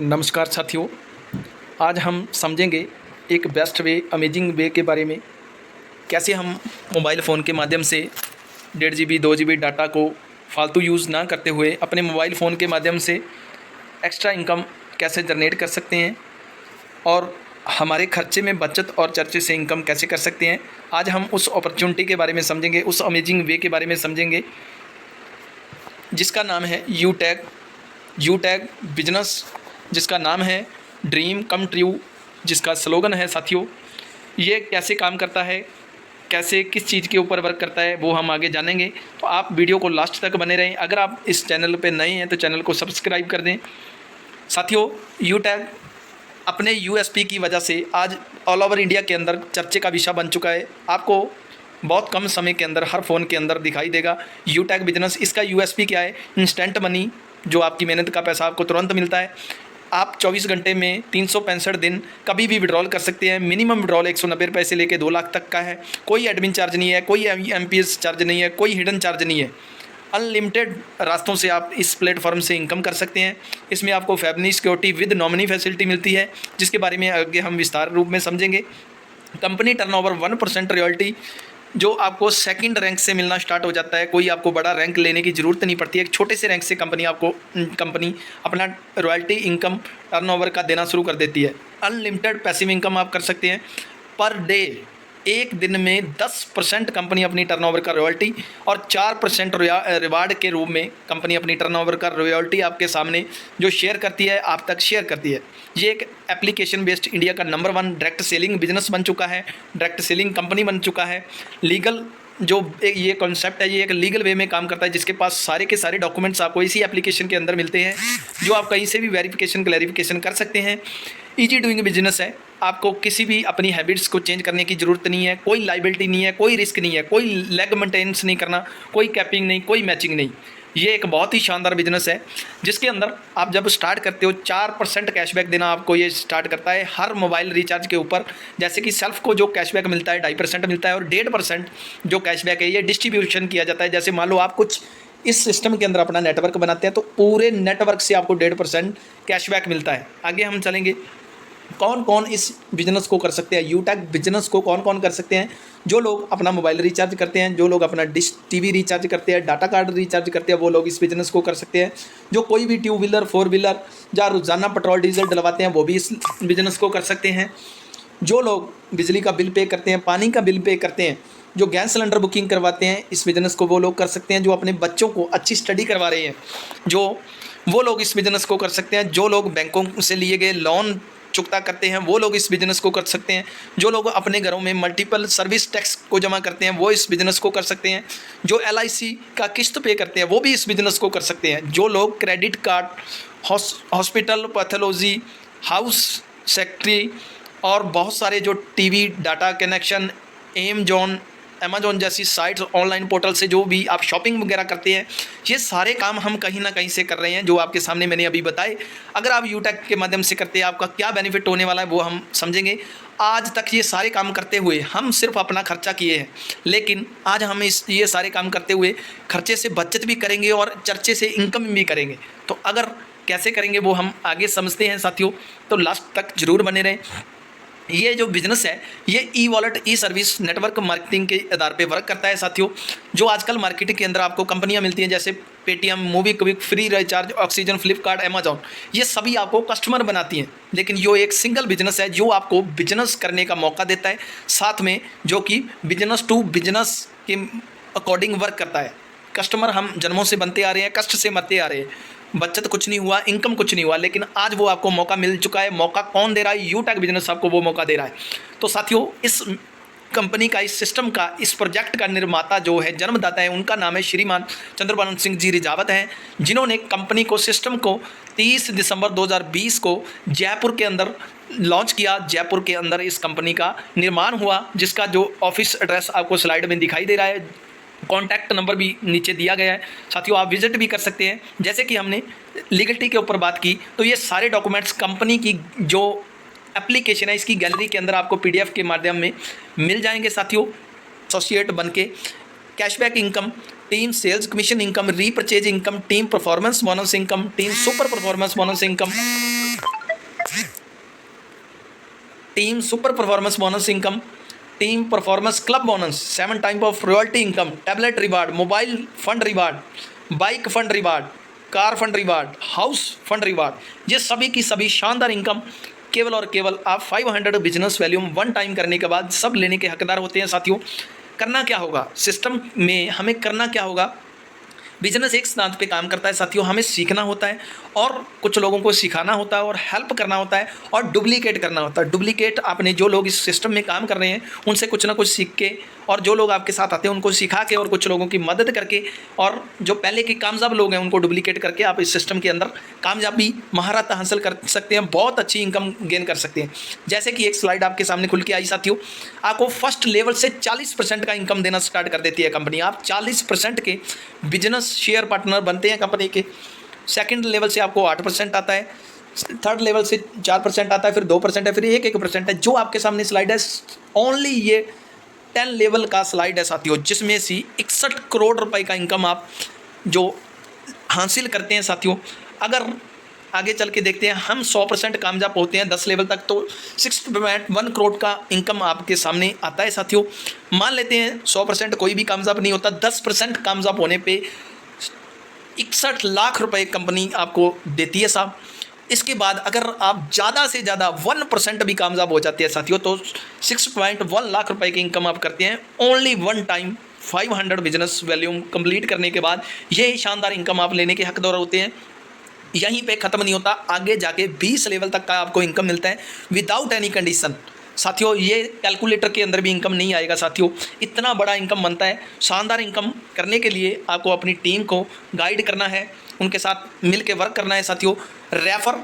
नमस्कार साथियों, आज हम समझेंगे एक बेस्ट वे, अमेजिंग वे के बारे में। कैसे हम मोबाइल फ़ोन के माध्यम से 1.5 GB 2 GB डाटा को फालतू यूज़ ना करते हुए अपने मोबाइल फ़ोन के माध्यम से एक्स्ट्रा इनकम कैसे जनरेट कर सकते हैं और हमारे खर्चे में बचत और चर्चे से इनकम कैसे कर सकते हैं। आज हम उस अपॉर्चुनिटी के बारे में समझेंगे, उस अमेजिंग वे के बारे में समझेंगे जिसका नाम है यूटैग बिजनेस, जिसका नाम है ड्रीम कम ट्रू, जिसका स्लोगन है साथियों। ये कैसे काम करता है, कैसे किस चीज़ के ऊपर वर्क करता है, वो हम आगे जानेंगे। तो आप वीडियो को लास्ट तक बने रहें। अगर आप इस चैनल पे नए हैं तो चैनल को सब्सक्राइब कर दें। साथियों, यूटैग अपने यूएसपी की वजह से आज ऑल ओवर इंडिया के अंदर चर्चे का विषय बन चुका है। आपको बहुत कम समय के अंदर हर फ़ोन के अंदर दिखाई देगा यूटैग बिजनेस। इसका यूएसपी क्या है? इंस्टेंट मनी, जो आपकी मेहनत का पैसा आपको तुरंत मिलता है। आप 24 घंटे में 365 दिन कभी भी विड्रॉल कर सकते हैं। मिनिमम विड्रॉल 190 रुपये से लेकर 2 लाख तक का है। कोई एडमिन चार्ज नहीं है, कोई एमपीएस चार्ज नहीं है, कोई हिडन चार्ज नहीं है। अनलिमिटेड रास्तों से आप इस प्लेटफॉर्म से इनकम कर सकते हैं। इसमें आपको family security with nominee facility मिलती है, जिसके बारे में आगे हम विस्तार रूप में समझेंगे। कंपनी टर्नओवर 1% रॉयल्टी, जो आपको सेकंड रैंक से मिलना स्टार्ट हो जाता है। कोई आपको बड़ा रैंक लेने की ज़रूरत नहीं पड़ती है। एक छोटे से रैंक से कंपनी अपना रॉयल्टी इनकम टर्नओवर का देना शुरू कर देती है। अनलिमिटेड पैसिव इनकम आप कर सकते हैं। पर डे, एक दिन में 10% कंपनी अपनी टर्नओवर का रॉयल्टी और 4% रिवार्ड के रूप में कंपनी अपनी टर्नओवर का रॉयल्टी आपके सामने जो शेयर करती है, आप तक शेयर करती है। ये एक एप्लीकेशन बेस्ड इंडिया का नंबर 1 डायरेक्ट सेलिंग बिजनेस बन चुका है, डायरेक्ट सेलिंग कंपनी बन चुका है। लीगल जो एक ये कॉन्सेप्ट है, ये एक लीगल वे में काम करता है, जिसके पास सारे के सारे डॉक्यूमेंट्स आपको इसी एप्लीकेशन के अंदर मिलते हैं, जो आप कहीं से भी वेरिफिकेशन क्लैरिफिकेशन कर सकते हैं। ईजी डूइंग बिजनेस है। आपको किसी भी अपनी हैबिट्स को चेंज करने की ज़रूरत नहीं है। कोई लाइबिलिटी नहीं है, कोई रिस्क नहीं है, कोई लेग मेंटेनेंस नहीं करना, कोई कैपिंग नहीं, कोई मैचिंग नहीं। ये एक बहुत ही शानदार बिजनेस है, जिसके अंदर आप जब स्टार्ट करते हो 4% कैशबैक देना आपको ये स्टार्ट करता है हर मोबाइल रिचार्ज के ऊपर। जैसे कि सेल्फ को जो कैशबैक मिलता है 2.5% मिलता है, और 1.5% जो कैशबैक है ये डिस्ट्रीब्यूशन किया जाता है। जैसे मान लो आप कुछ इस सिस्टम के अंदर अपना नेटवर्क बनाते हैं, तो पूरे नेटवर्क से आपको 1.5% कैशबैक मिलता है। आगे हम चलेंगे, कौन कौन इस बिज़नेस को कर सकते हैं। यूटैग बिजनेस को कौन कौन कर सकते हैं? जो लोग अपना मोबाइल रिचार्ज करते हैं, जो लोग अपना डिश टीवी रिचार्ज करते हैं, डाटा कार्ड रिचार्ज करते हैं, वो लोग इस बिज़नेस को कर सकते हैं। जो कोई भी 2 व्हीलर 4 व्हीलर या रोज़ाना पेट्रोल डीजल डलवाते हैं, वो भी इस बिज़नेस को कर सकते हैं। जो लोग बिजली का बिल पे करते हैं, पानी का बिल पे करते हैं, जो गैस सिलेंडर बुकिंग करवाते हैं, इस बिज़नेस को वो लोग कर सकते हैं। जो अपने बच्चों को अच्छी स्टडी करवा रहे हैं, वो लोग इस बिज़नेस को कर सकते हैं। जो लोग बैंकों से लिए गए लोन चुकता करते हैं, वो लोग इस बिज़नेस को कर सकते हैं। जो लोग अपने घरों में मल्टीपल सर्विस टैक्स को जमा करते हैं, वो इस बिज़नेस को कर सकते हैं। जो LIC का किस्त पे करते हैं, वो भी इस बिज़नेस को कर सकते हैं। जो लोग credit card, hospital, pathology, house secretary और बहुत सारे जो टीवी डाटा कनेक्शन, अमेजॉन जैसी साइट्स, ऑनलाइन पोर्टल से जो भी आप शॉपिंग वगैरह करते हैं, ये सारे काम हम कहीं ना कहीं से कर रहे हैं, जो आपके सामने मैंने अभी बताए। अगर आप यूटैग के माध्यम से करते हैं, आपका क्या बेनिफिट होने वाला है वो हम समझेंगे। आज तक ये सारे काम करते हुए हम सिर्फ अपना खर्चा किए हैं, लेकिन आज हम ये सारे काम करते हुए खर्चे से बचत भी करेंगे और चर्चे से इनकम भी करेंगे। तो अगर कैसे करेंगे वो हम आगे समझते हैं साथियों, तो लास्ट तक जरूर बने रहें। ये जो बिज़नेस है, ये ई-वॉलेट, सर्विस नेटवर्क मार्केटिंग के आधार पे वर्क करता है साथियों। जो आजकल मार्केट के अंदर आपको कंपनियां मिलती हैं, जैसे Paytm, MobiKwik, free recharge, oxygen, Flipkart, Amazon, ये सभी आपको कस्टमर बनाती हैं। लेकिन यो एक सिंगल बिजनेस है जो आपको बिजनेस करने का मौका देता है, साथ में जो कि बिजनेस टू बिजनेस के अकॉर्डिंग वर्क करता है। कस्टमर हम जन्मों से बनते आ रहे हैं, कष्ट से मरते आ रहे हैं, बचत कुछ नहीं हुआ, इनकम कुछ नहीं हुआ, लेकिन आज वो आपको मौका मिल चुका है। मौका कौन दे रहा है? यूटैग बिजनेस आपको वो मौका दे रहा है। तो साथियों, इस कंपनी का, इस सिस्टम का, इस प्रोजेक्ट का निर्माता जो है, जन्मदाता है, उनका नाम है श्रीमान चंद्रभानु सिंह जी रिजावत हैं, जिन्होंने कंपनी को, सिस्टम को 30 दिसंबर 2020 को जयपुर के अंदर लॉन्च किया। जयपुर के अंदर इस कंपनी का निर्माण हुआ, जिसका जो ऑफिस एड्रेस आपको स्लाइड में दिखाई दे रहा है, कॉन्टैक्ट नंबर भी नीचे दिया गया है। साथियों, आप विजिट भी कर सकते हैं। जैसे कि हमने लीगलिटी के ऊपर बात की, तो ये सारे डॉक्यूमेंट्स कंपनी की जो एप्लीकेशन है, इसकी गैलरी के अंदर आपको PDF के माध्यम में मिल जाएंगे साथियों। एसोसिएट बन के cashback income, team sales commission income, repurchase income, team performance bonus income, team super performance bonus income, team super performance bonus income, team performance club bonus, 7 type of royalty income, tablet reward, mobile fund reward, bike fund reward, car fund reward, house fund reward, ये सभी की सभी शानदार income केवल और केवल आप 500 business volume 1 time करने के बाद सब लेने के हकदार होते हैं। साथियों, करना क्या होगा सिस्टम में, हमें करना क्या होगा, बिजनेस एक सिद्धांत पे काम करता है साथियों, हमें सीखना होता है और कुछ लोगों को सिखाना होता है और हेल्प करना होता है और डुप्लीकेट करना होता है। डुप्लीकेट आपने जो लोग इस सिस्टम में काम कर रहे हैं उनसे कुछ ना कुछ सीख के, और जो लोग आपके साथ आते हैं उनको सिखा के और कुछ लोगों की मदद करके, और जो पहले के कामयाब लोग हैं उनको डुप्लीकेट करके आप इस सिस्टम के अंदर कामयाबी महारत हासिल कर सकते हैं, बहुत अच्छी इनकम गेन कर सकते हैं। जैसे कि एक स्लाइड आपके सामने खुल के आई साथियों, आपको फर्स्ट लेवल से 40% का इनकम देना स्टार्ट कर देती है कंपनी। आप 40% के बिजनेस शेयर पार्टनर बनते हैं कंपनी के। सेकंड लेवल से आपको 8% आता है, थर्ड लेवल से 4% आता है, फिर 2% है, फिर 1% है। जो आपके सामने स्लाइड है ओनली ये 10 लेवल का स्लाइड है साथियों, जिसमें से 61 करोड़ रुपए का इनकम आप जो हासिल करते हैं साथियों। अगर आगे चल के देखते हैं, हम 100% कामयाब होते हैं 10 लेवल तक, तो 6.1 करोड़ का इनकम आपके सामने आता है साथियों। मान लेते हैं 100% कोई भी कामयाब नहीं होता, 10% कामयाब होने पे 61 लाख रुपए कंपनी आपको देती है साहब। इसके बाद अगर आप ज़्यादा से ज़्यादा 1% भी कामयाब हो जाते हैं साथियों, तो 6.1 लाख रुपए की इनकम आप करते हैं only 1 time 500 business volume complete करने के बाद। ये शानदार इनकम आप लेने के हकदार होते हैं। यहीं पे ख़त्म नहीं होता, आगे जाके 20 लेवल तक का आपको इनकम मिलता है विदाउट एनी कंडीशन। साथियों, ये कैलकुलेटर के अंदर भी इनकम नहीं आएगा साथियों, इतना बड़ा इनकम बनता है। शानदार इनकम करने के लिए आपको अपनी टीम को गाइड करना है, उनके साथ मिल के वर्क करना है साथियों। रेफर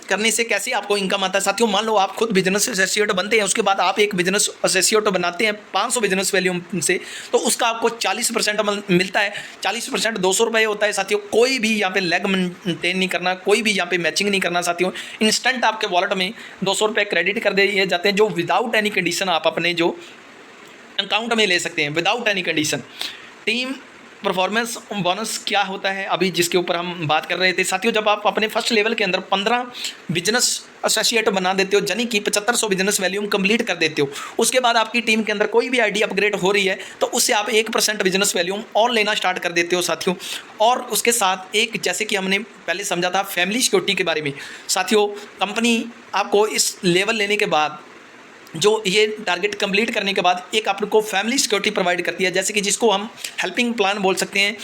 करने से कैसे आपको इनकम आता है साथियों, मान लो आप खुद बिजनेस एसोसिएट बनते हैं, उसके बाद आप एक बिजनेस एसोसिएट बनाते हैं 500 बिजनेस वैल्यूम से, तो उसका आपको 40% मिलता है। 40% 200 रुपये होता है साथियों। कोई भी यहाँ पे लेग मेंटेन नहीं करना, कोई भी यहाँ पे मैचिंग नहीं करना साथियों, इंस्टेंट आपके वॉलेट में 200 रुपये क्रेडिट कर दिए जाते हैं, जो विदाउट एनी कंडीशन आप अपने जो अकाउंट में ले सकते हैं without any condition. Team performance bonus क्या होता है अभी जिसके ऊपर हम बात कर रहे थे साथियों, जब आप अपने फर्स्ट लेवल के अंदर 15 बिजनेस एसोसिएट बना देते हो, यानी कि 7500 बिजनेस वैल्यूम कंप्लीट कर देते हो, उसके बाद आपकी टीम के अंदर कोई भी आईडी अपग्रेड हो रही है तो उससे आप 1% बिजनेस वैल्यूम और लेना स्टार्ट कर देते हो साथियों। और उसके साथ एक, जैसे कि हमने पहले समझा था फैमिली सिक्योरिटी के बारे में साथियों, कंपनी आपको इस लेवल लेने के बाद, जो ये टारगेट कंप्लीट करने के बाद, एक आपको फैमिली सिक्योरिटी प्रोवाइड करती है, जैसे कि जिसको हम हेल्पिंग प्लान बोल सकते हैं।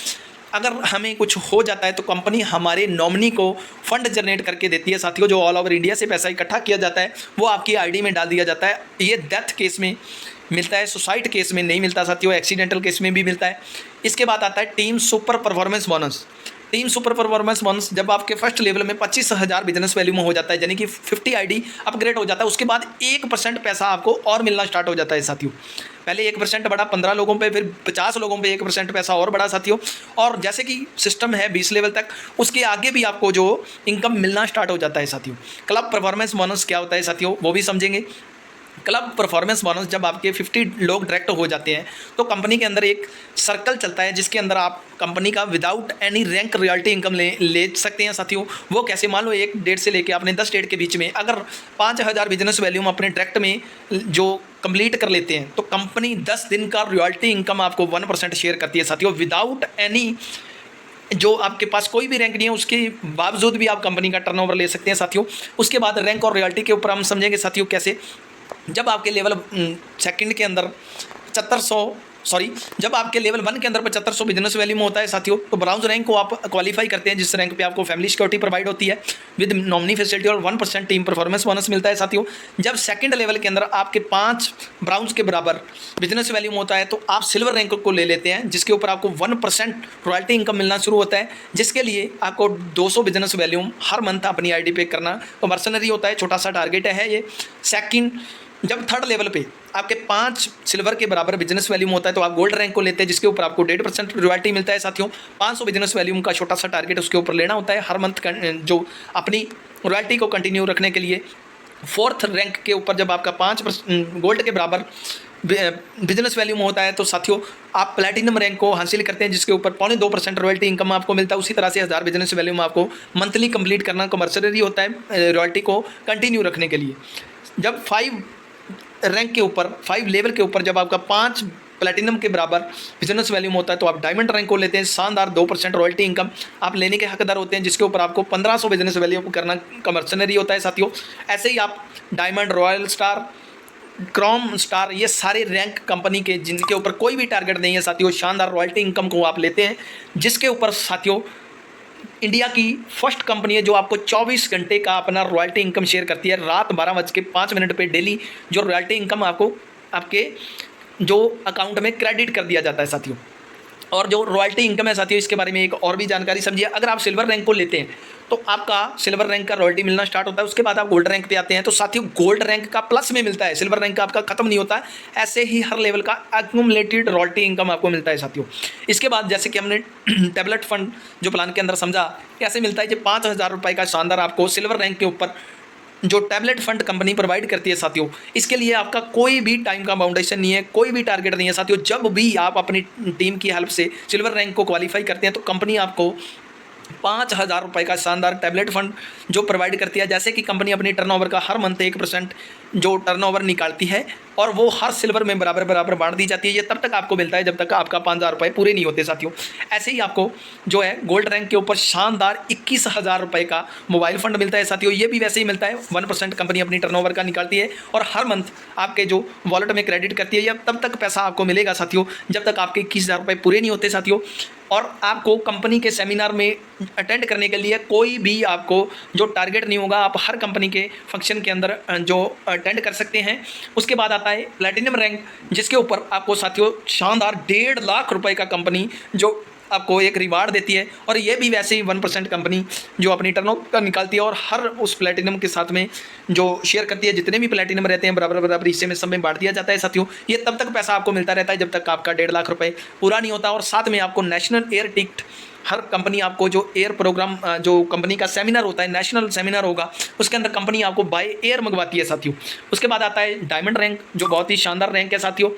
अगर हमें कुछ हो जाता है तो कंपनी हमारे नॉमिनी को फंड जनरेट करके देती है साथियों, जो ऑल ओवर इंडिया से पैसा इकट्ठा किया जाता है वो आपकी आईडी में डाल दिया जाता है। ये डेथ केस में मिलता है, सुसाइड केस में नहीं मिलता साथियों, एक्सीडेंटल केस में भी मिलता है। इसके बाद आता है team super performance bonus. Team super performance bonus जब आपके फर्स्ट लेवल में 25,000 बिजनेस वैल्यू में हो जाता है, यानी कि 50 आईडी अपग्रेड हो जाता है, उसके बाद 1% पैसा आपको और मिलना स्टार्ट हो जाता है साथियों। पहले 1% बढ़ा 15 लोगों पे, फिर 50 लोगों पे 1% पैसा और बढ़ा साथियों। और जैसे कि सिस्टम है 20 लेवल तक, उसके आगे भी आपको जो इनकम मिलना स्टार्ट हो जाता है साथियों। क्लब परफॉर्मेंस बोनस क्या होता है साथियों, वो भी समझेंगे। क्लब परफॉर्मेंस बोनस जब आपके 50 लोग डायरेक्ट हो जाते हैं तो कंपनी के अंदर एक सर्कल चलता है जिसके अंदर आप कंपनी का without any rank royalty income ले सकते हैं साथियों। वो कैसे, मान लो एक डेट से लेके आपने 10 डेट के बीच में अगर 5000 बिजनेस वैल्यूम अपने डायरेक्ट में जो कंप्लीट कर लेते हैं तो कंपनी 10 दिन का रॉयल्टी इनकम आपको 1% शेयर करती है साथियों, विदाउट एनी, जो आपके पास कोई भी रैंक नहीं है उसके बावजूद भी आप कंपनी का टर्नओवर ले सकते हैं साथियों। उसके बाद रैंक और रॉयल्टी के ऊपर हम समझेंगे साथियों कैसे। जब आपके लेवल सेकंड के अंदर 7500 जब आपके लेवल 1 के अंदर 7500 बिजनेस वैल्यू में होता है साथियों, तो ब्राउज रैंक को आप क्वालिफाई करते हैं, जिस रैंक पे आपको फैमिली सिक्योरिटी प्रोवाइड होती है विद नॉमिनी फैसिलिटी और 1% टीम परफॉर्मेंस बोनस मिलता है साथियों। जब सेकंड लेवल के अंदर आपके 5 ब्राउज के बराबर बिजनेस वैल्यू में होता है तो आप सिल्वर रैंक को ले लेते हैं, जिसके ऊपर आपको 1% रॉयल्टी इनकम मिलना शुरू होता है, जिसके लिए आपको 200 बिजनेस वैल्यूम हर मंथ अपनी आईडी पे करना कमर्शनरी होता है, छोटा सा टारगेट है ये। सेकंड, जब थर्ड लेवल पे आपके 5 सिल्वर के बराबर बिजनेस वैल्यूम होता है तो आप गोल्ड रैंक को लेते हैं, जिसके ऊपर आपको 1.5% रॉयल्टी मिलता है साथियों। 500 बिजनेस वैल्यूम का छोटा सा टारगेट उसके ऊपर लेना होता है हर मंथ, जो अपनी रॉयल्टी को कंटिन्यू रखने के लिए। फोर्थ रैंक के ऊपर जब आपका 5% गोल्ड के बराबर बिजनेस वैल्यूम होता है तो साथियों आप प्लैटिनम रैंक को हासिल करते हैं, जिसके ऊपर 2.25% रॉयल्टी इनकम आपको मिलता है। उसी तरह से 1000 बिजनेस वैल्यूम आपको मंथली कंप्लीट करना कंपल्सरी होता है रॉयल्टी को कंटिन्यू रखने के लिए। जब 5 रैंक के ऊपर, 5 लेवल के ऊपर जब आपका 5 प्लेटिनम के बराबर बिजनेस वैल्यूम होता है तो आप डायमंड रैंक को लेते हैं। शानदार 2% रॉयल्टी इनकम आप लेने के हकदार होते हैं, जिसके ऊपर आपको 1500 बिजनेस वैल्यू करना कमर्शनरी होता है साथियों। ऐसे ही आप diamond, royal star, Chrome star, ये सारे रैंक कंपनी के जिनके ऊपर कोई भी टारगेट नहीं है साथियों, शानदार रॉयल्टी इनकम को आप लेते हैं, जिसके ऊपर साथियों इंडिया की फर्स्ट कंपनी है जो आपको 24 घंटे का अपना रॉयल्टी इनकम शेयर करती है। रात 12:05 पे डेली जो रॉयल्टी इनकम आपको आपके जो अकाउंट में क्रेडिट कर दिया जाता है साथियों। और जो रॉयल्टी इनकम है साथियों, इसके बारे में एक और भी जानकारी समझिए। अगर आप सिल्वर रैंक को लेते हैं तो आपका सिल्वर रैंक का रॉयल्टी मिलना स्टार्ट होता है, उसके बाद आप गोल्ड रैंक पे आते हैं तो साथियों गोल्ड रैंक का प्लस में मिलता है, सिल्वर रैंक का आपका खत्म नहीं होता है। ऐसे ही हर लेवल का एक्यूमुलेटेड रॉयल्टी इनकम आपको मिलता है साथियों। इसके बाद जैसे कि हमने टैबलेट फंड जो प्लान के अंदर समझा कैसे मिलता है, जो 5000 रुपये का शानदार आपको सिल्वर रैंक के ऊपर जो टैबलेट फंड कंपनी प्रोवाइड करती है साथियों। इसके लिए आपका कोई भी टाइम का बाउंडेशन नहीं है, कोई भी टारगेट नहीं है साथियों। जब भी आप अपनी टीम की हेल्प से सिल्वर रैंक को क्वालिफाई करते हैं तो कंपनी आपको 5000 रुपये का शानदार टैबलेट फंड जो प्रोवाइड करती है। जैसे कि कंपनी अपनी टर्नओवर का हर मंथ 1% जो टर्नओवर निकालती है और वो हर सिल्वर में बराबर बराबर बांट दी जाती है। ये तब तक आपको मिलता है जब तक आपका 5000 रुपये पूरे नहीं होते साथियों। ऐसे ही आपको जो है गोल्ड रैंक के ऊपर शानदार 21000 रुपये का मोबाइल फंड मिलता है साथियों। ये भी वैसे ही मिलता है, 1% कंपनी अपनी टर्नओवर का निकालती है और हर मंथ आपके जो वॉलेट में क्रेडिट करती है। ये तब तक पैसा आपको मिलेगा साथियों जब तक आपके 21000 रुपये पूरे नहीं होते साथियों। और आपको कंपनी के सेमिनार में अटेंड करने के लिए कोई भी आपको जो टारगेट नहीं होगा, आप हर कंपनी के फंक्शन के अंदर जो अटेंड कर सकते हैं। उसके बाद आता है प्लैटिनम रैंक, जिसके ऊपर आपको साथियों शानदार 1.5 लाख रुपए का कंपनी जो आपको एक रिवार्ड देती है। और ये भी वैसे ही 1% कंपनी जो अपनी टर्नओवर का निकालती है और हर उस प्लैटिनम के साथ में जो शेयर करती है, जितने भी प्लैटिनम रहते हैं बराबर बराबर हिस्से में सब में बांट दिया जाता है साथियों। ये तब तक पैसा आपको मिलता रहता है जब तक आपका 1.5 लाख रुपए पूरा नहीं होता। और साथ में आपको नेशनल एयर टिकट, हर कंपनी आपको जो एयर प्रोग्राम जो कंपनी का सेमिनार होता है, नेशनल सेमिनार होगा, उसके अंदर कंपनी आपको बाय एयर मंगवाती है साथियों। उसके बाद आता है डायमंड रैंक, जो बहुत ही शानदार रैंक है साथियों।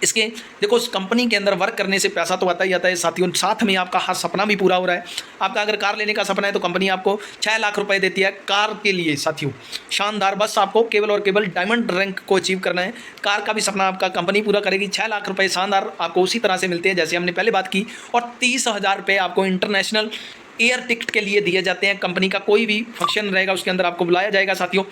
इसके देखो उस कंपनी के अंदर वर्क करने से पैसा तो आता ही आता है साथियों, साथ में आपका हर सपना भी पूरा हो रहा है। आपका अगर कार लेने का सपना है तो कंपनी आपको 6 लाख रुपए देती है कार के लिए साथियों। शानदार, बस आपको केवल और केवल डायमंड रैंक को अचीव करना है, कार का भी सपना आपका कंपनी पूरा करेगी। 6 लाख रुपए शानदार आपको उसी तरह से मिलते हैं जैसे हमने पहले बात की। और 30,000 रुपये आपको इंटरनेशनल एयर टिकट के लिए दिए जाते हैं। कंपनी का कोई भी फंक्शन रहेगा उसके अंदर आपको बुलाया जाएगा साथियों।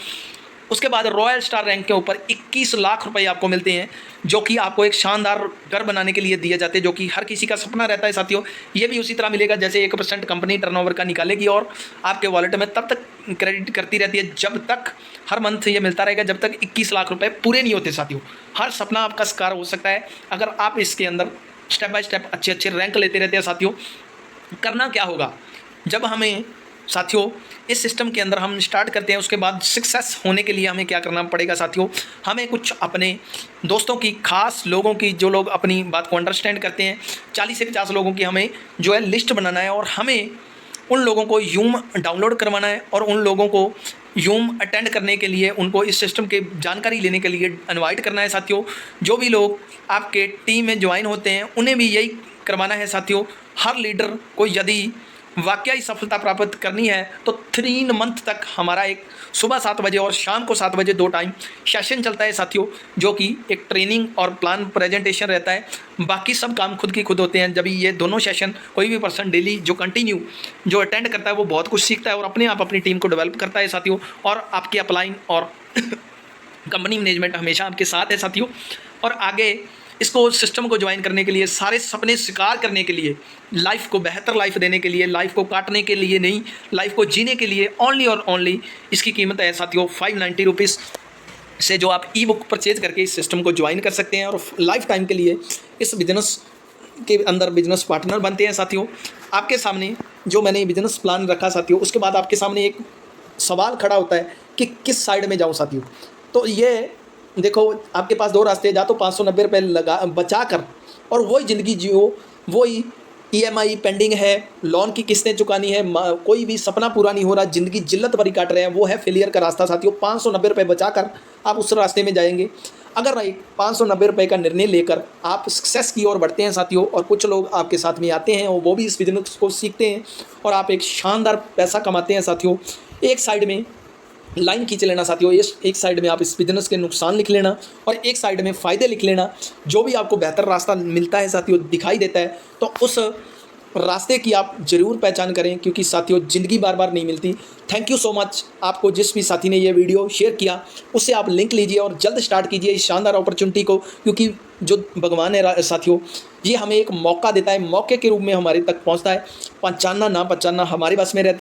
उसके बाद रॉयल स्टार रैंक के ऊपर 21 लाख रुपए आपको मिलते हैं, जो कि आपको एक शानदार घर बनाने के लिए दिए जाते हैं, जो कि हर किसी का सपना रहता है साथियों। ये भी उसी तरह मिलेगा जैसे 1% कंपनी टर्नओवर का निकालेगी और आपके वॉलेट में तब तक क्रेडिट करती रहती है जब तक हर मंथ ये मिलता रहेगा, जब तक 21 लाख रुपए पूरे नहीं होते साथियों। हर सपना आपका साकार हो सकता है अगर आप इसके अंदर स्टेप बाय स्टेप अच्छे अच्छे रैंक लेते रहते हैं साथियों। करना क्या होगा, जब हमें साथियों इस सिस्टम के अंदर हम स्टार्ट करते हैं, उसके बाद सक्सेस होने के लिए हमें क्या करना पड़ेगा साथियों। हमें कुछ अपने दोस्तों की, खास लोगों की, जो लोग अपनी बात को अंडरस्टैंड करते हैं, 40 से 50 लोगों की हमें जो है लिस्ट बनाना है और हमें उन लोगों को यूम डाउनलोड करवाना है और उन लोगों को यूम अटेंड करने के लिए, उनको इस सिस्टम के जानकारी लेने के लिए इनवाइट करना है साथियों। जो भी लोग आपके टीम में ज्वाइन होते हैं उन्हें भी यही करवाना है साथियों। हर लीडर को यदि वाकई सफलता प्राप्त करनी है तो 3 मंथ तक हमारा एक सुबह 7 बजे और शाम को 7 बजे 2 टाइम सेशन चलता है साथियों, जो कि एक ट्रेनिंग और प्लान प्रेजेंटेशन रहता है। बाकी सब काम खुद की खुद होते हैं। जब ये दोनों सेशन कोई भी पर्सन डेली जो कंटिन्यू जो अटेंड करता है वो बहुत कुछ सीखता है और अपने आप अपनी टीम को डेवलप करता है साथियों। और आपकी अपलाइन और कंपनी मैनेजमेंट हमेशा आपके साथ है साथियों। और आगे इसको सिस्टम को ज्वाइन करने के लिए, सारे सपने साकार करने के लिए, लाइफ को बेहतर लाइफ देने के लिए, लाइफ को काटने के लिए नहीं, लाइफ को जीने के लिए ओनली और ओनली इसकी कीमत है साथियों 590 रुपीज़ से, जो आप ई बुक परचेज करके इस सिस्टम को ज्वाइन कर सकते हैं और लाइफ टाइम के लिए इस बिजनेस के अंदर बिजनेस पार्टनर बनते हैं साथियों। आपके सामने जो मैंने बिजनेस प्लान रखा साथियों, उसके बाद आपके सामने एक सवाल खड़ा होता है कि किस साइड में जाऊँ साथियों। तो ये देखो आपके पास 2 रास्ते हैं, या तो 590 रुपये लगा बचा कर और वही ज़िंदगी जियो, वही EMI पेंडिंग है, लोन की किस्तें चुकानी है, कोई भी सपना पूरा नहीं हो रहा, ज़िंदगी जिल्लत भरी काट रहे हैं, वो है फेलियर का रास्ता साथियों। 590 रुपये बचा कर आप उस रास्ते में जाएंगे। अगर एक 590 रुपये का निर्णय लेकर आप सक्सेस की ओर बढ़ते हैं साथियों, और कुछ लोग आपके साथ में आते हैं और वो भी इस बिजनेस को सीखते हैं और आप एक शानदार पैसा कमाते हैं साथियों। एक साइड में लाइन खींच लेना साथियों। एक साइड में आप इस बिजनेस के नुकसान लिख लेना और एक साइड में फ़ायदे लिख लेना। जो भी आपको बेहतर रास्ता मिलता है साथियों, दिखाई देता है, तो उस रास्ते की आप ज़रूर पहचान करें, क्योंकि साथियों ज़िंदगी बार बार नहीं मिलती। Thank you so much. आपको जिस भी साथी ने ये वीडियो शेयर किया उससे आप लिंक लीजिए और जल्द स्टार्ट कीजिए इस शानदार अपॉर्चुनिटी को, क्योंकि जो भगवान है साथियों, ये हमें एक मौका देता है, मौके के रूप में हमारे तक पहुंचता है। पहचानना ना पहचानना हमारे बस में रहता है।